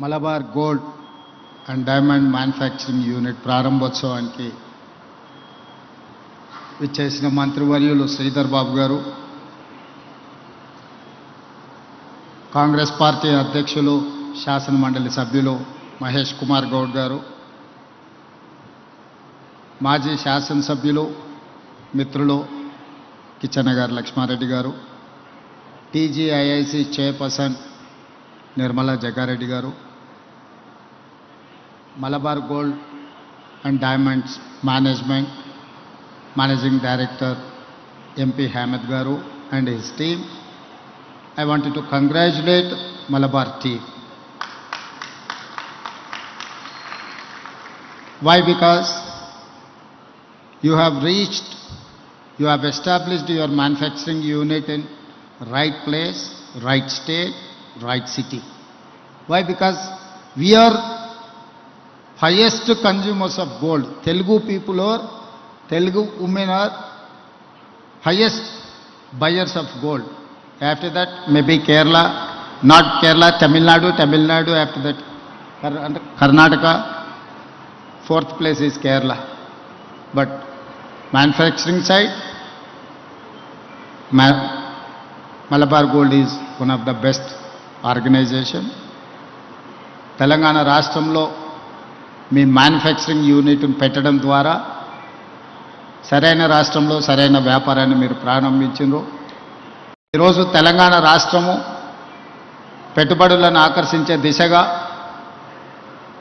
Malabar gold and diamond manufacturing unit ప్రారంభోత్సవానికి విచ్చేసిన మంత్రివర్యులు శ్రీధర్ బాబు గారు, కాంగ్రెస్ పార్టీ అధ్యక్షులు శాసన మండలి సభ్యులు మహేష్ కుమార్ గౌడ్ గారు, మాజీ శాసనసభ్యులు మిత్రులు కిచ్చన్న గారు లక్ష్మారెడ్డి గారు, టీజీఐఐసి చైర్పర్సన్ నిర్మలా జగ్గారెడ్డి గారు, Malabar gold and diamonds managing director MP Hamad గారు and his team. I wanted to congratulate Malabar team. Why? Because you have established your manufacturing unit in right place, right state, right city. Why? Because we are highest consumers of gold. Telugu people or Telugu women are highest buyers of gold. After that, maybe Kerala, not Kerala, Tamil Nadu, after that Karnataka, fourth place is Kerala. But manufacturing side, Malabar Gold is one of the best organization. Telangana రాష్ట్రంలో మీ manufacturing యూనిట్ను పెట్టడం ద్వారా సరైన రాష్ట్రంలో సరైన వ్యాపారాన్ని మీరు ప్రారంభించారు. ఈరోజు తెలంగాణ రాష్ట్రము పెట్టుబడులను ఆకర్షించే దిశగా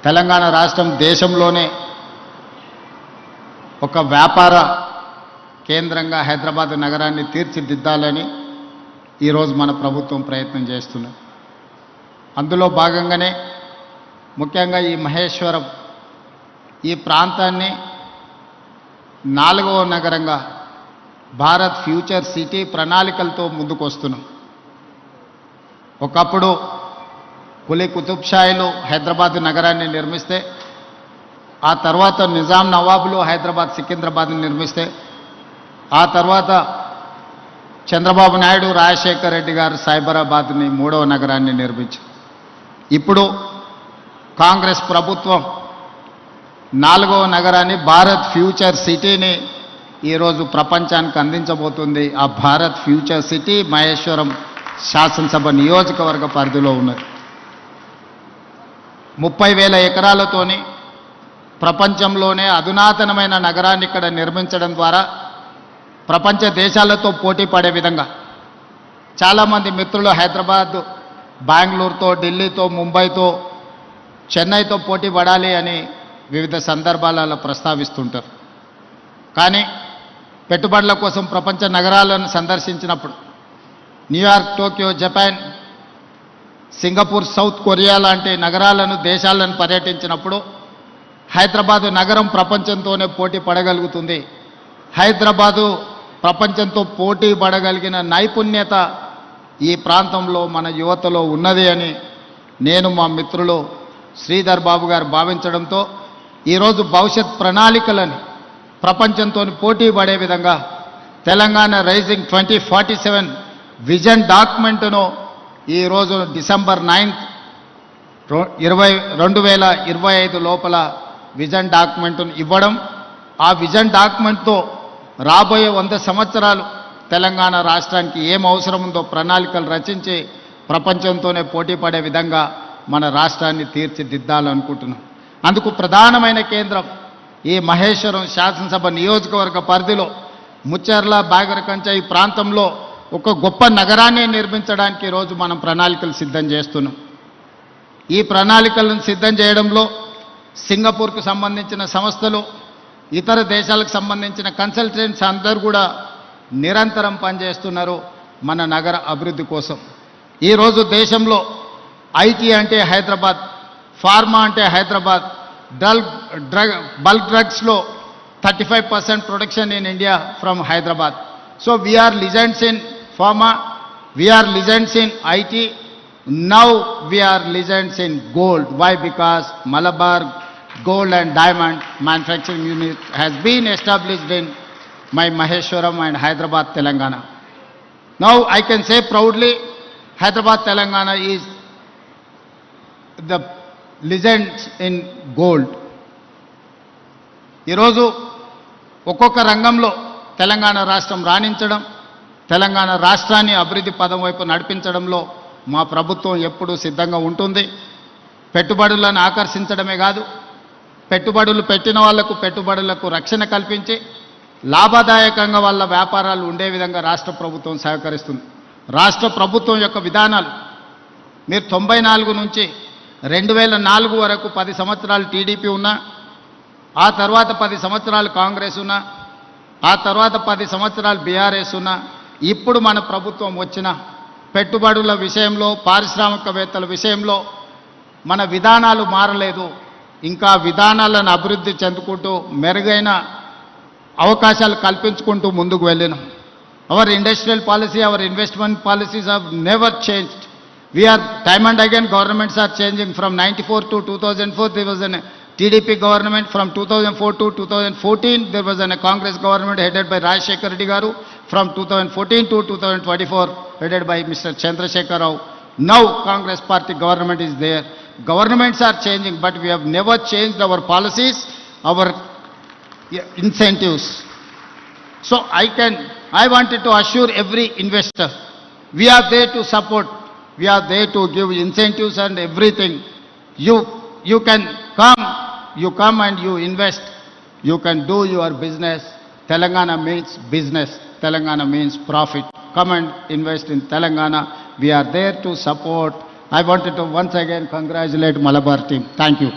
తెలంగాణ రాష్ట్రం దేశంలోనే ఒక వ్యాపార కేంద్రంగా హైదరాబాద్ నగరాన్ని తీర్చిదిద్దాలని ఈరోజు మన ప్రభుత్వం ప్రయత్నం చేస్తున్నది. అందులో భాగంగానే ముఖ్యంగా ఈ మహేశ్వరం ఈ ప్రాంతాన్ని 4వ నగరంగా భారత్ ఫ్యూచర్ సిటీ ప్రణాళికలతో ముందుకొస్తున్నాం. ఒకప్పుడు కులీ కుతుబ్ షాయిలు హైదరాబాద్ నగరాన్ని నిర్మిస్తే, ఆ తర్వాత నిజాం నవాబులు హైదరాబాద్ సికింద్రాబాద్ని నిర్మిస్తే, ఆ తర్వాత చంద్రబాబు నాయుడు రాజశేఖర్ రెడ్డి గారు సైబరాబాద్ని 3వ నగరాన్ని నిర్మించారు. ఇప్పుడు కాంగ్రెస్ ప్రభుత్వం 4వ నగరాన్ని భారత్ ఫ్యూచర్ సిటీని ఈరోజు ప్రపంచానికి అందించబోతుంది. ఆ భారత్ ఫ్యూచర్ సిటీ మహేశ్వరం శాసనసభ నియోజకవర్గ పరిధిలో ఉన్నది. 30,000 ఎకరాలతోని ప్రపంచంలోనే అధునాతనమైన నగరాన్ని ఇక్కడ నిర్మించడం ద్వారా ప్రపంచ దేశాలతో పోటీ పడే విధంగా చాలామంది మిత్రులు హైదరాబాద్ బెంగళూరుతో, ఢిల్లీతో, ముంబైతో, చెన్నైతో పోటీ పడాలి అని వివిధ సందర్భాలలో ప్రస్తావిస్తుంటారు. కానీ పెట్టుబడుల కోసం ప్రపంచ నగరాలను సందర్శించినప్పుడు New York, Tokyo, Japan, Singapore, South Korea లాంటి నగరాలను, దేశాలను పర్యటించినప్పుడు హైదరాబాదు నగరం ప్రపంచంతోనే పోటీ పడగలుగుతుంది. హైదరాబాదు ప్రపంచంతో పోటీ పడగలిగిన నైపుణ్యత ఈ ప్రాంతంలో మన యువతలో ఉన్నది అని నేను, మా మిత్రులు శ్రీధర్ బాబు గారు భావించడంతో ఈరోజు భవిష్యత్ ప్రణాళికలని ప్రపంచంతో పోటీ పడే విధంగా తెలంగాణ రైజింగ్ 2047 విజన్ డాక్యుమెంట్ను ఈరోజు డిసెంబర్ 9, 2025 లోపల విజన్ డాక్యుమెంట్ను ఇవ్వడం, ఆ విజన్ డాక్యుమెంట్తో రాబోయే 100 సంవత్సరాలు తెలంగాణ రాష్ట్రానికి ఏం అవసరం ఉందో ప్రణాళికలు రచించి ప్రపంచంతోనే పోటీ పడే విధంగా మన రాష్ట్రాన్ని తీర్చిదిద్దాలనుకుంటున్నాం. అందుకు ప్రధానమైన కేంద్రం ఈ మహేశ్వరం శాసనసభ నియోజకవర్గ పరిధిలో ముచ్చెర్ల, బాగరకంచ ఈ ప్రాంతంలో ఒక గొప్ప నగరాన్ని నిర్మించడానికి ఈరోజు మనం ప్రణాళికలు సిద్ధం చేస్తున్నాం. ఈ ప్రణాళికలను సిద్ధం చేయడంలో సింగపూర్కు సంబంధించిన సంస్థలు, ఇతర దేశాలకు సంబంధించిన కన్సల్టెంట్స్ అందరూ కూడా నిరంతరం పనిచేస్తున్నారు మన నగర అభివృద్ధి కోసం. ఈరోజు దేశంలో ఐటీ అంటే హైదరాబాద్, ఫార్మా అంటే హైదరాబాద్, బల్క్ డ్రగ్స్లో 35% production in India from Hyderabad. So we are legends in pharma, we are legends in IT, now we are legends in gold. Why? Because Malabar gold and diamond manufacturing unit has been established in my Maheshwaram and Hyderabad, Telangana. Now I can say proudly, Hyderabad, Telangana is the legends in gold. ఈరోజు ఒక్కొక్క రంగంలో తెలంగాణ రాష్ట్రం రాణించడం, తెలంగాణ రాష్ట్రాన్ని అభివృద్ధి పదం వైపు నడిపించడంలో మా ప్రభుత్వం ఎప్పుడూ సిద్ధంగా ఉంటుంది. పెట్టుబడులను ఆకర్షించడమే కాదు, పెట్టుబడులు పెట్టిన వాళ్లకు పెట్టుబడులకు రక్షణ కల్పించి లాభదాయకంగా వాళ్ళ వ్యాపారాలు ఉండే విధంగా రాష్ట్ర ప్రభుత్వం సహకరిస్తుంది. రాష్ట్ర ప్రభుత్వం యొక్క విధానాలు మీరు 94 నుంచి 2004 వరకు 10 సంవత్సరాలు టీడీపీ ఉన్నా, ఆ తర్వాత 10 సంవత్సరాలు కాంగ్రెస్ ఉన్నా, ఆ తర్వాత 10 సంవత్సరాలు బీఆర్ఎస్ ఉన్నా, ఇప్పుడు మన ప్రభుత్వం వచ్చిన పెట్టుబడుల విషయంలో, పారిశ్రామికవేత్తల విషయంలో మన విధానాలు మారలేదు. ఇంకా విధానాలను అభివృద్ధి చెందుకుంటూ మెరుగైన అవకాశాలు కల్పించుకుంటూ ముందుకు వెళ్ళినాం. Our industrial policy, our investment policies have never changed. We are time and again governments are changing. From 94 to 2004 there was a TDP government. From 2004 to 2014 there was a Congress government headed by Rajshekar Reddy garu. From 2014 to 2024 headed by Mr. Chandrasekhar Rao. Now Congress party government is there. Governments are changing, but we have never changed our policies, our incentives. So I wanted to assure every investor, we are there to support, we are there to give incentives and everything. You can come and you invest, you can do your business. Telangana means business, Telangana means profit. Come and invest in Telangana. We are there to support. I wanted to once again congratulate Malabar team. Thank you.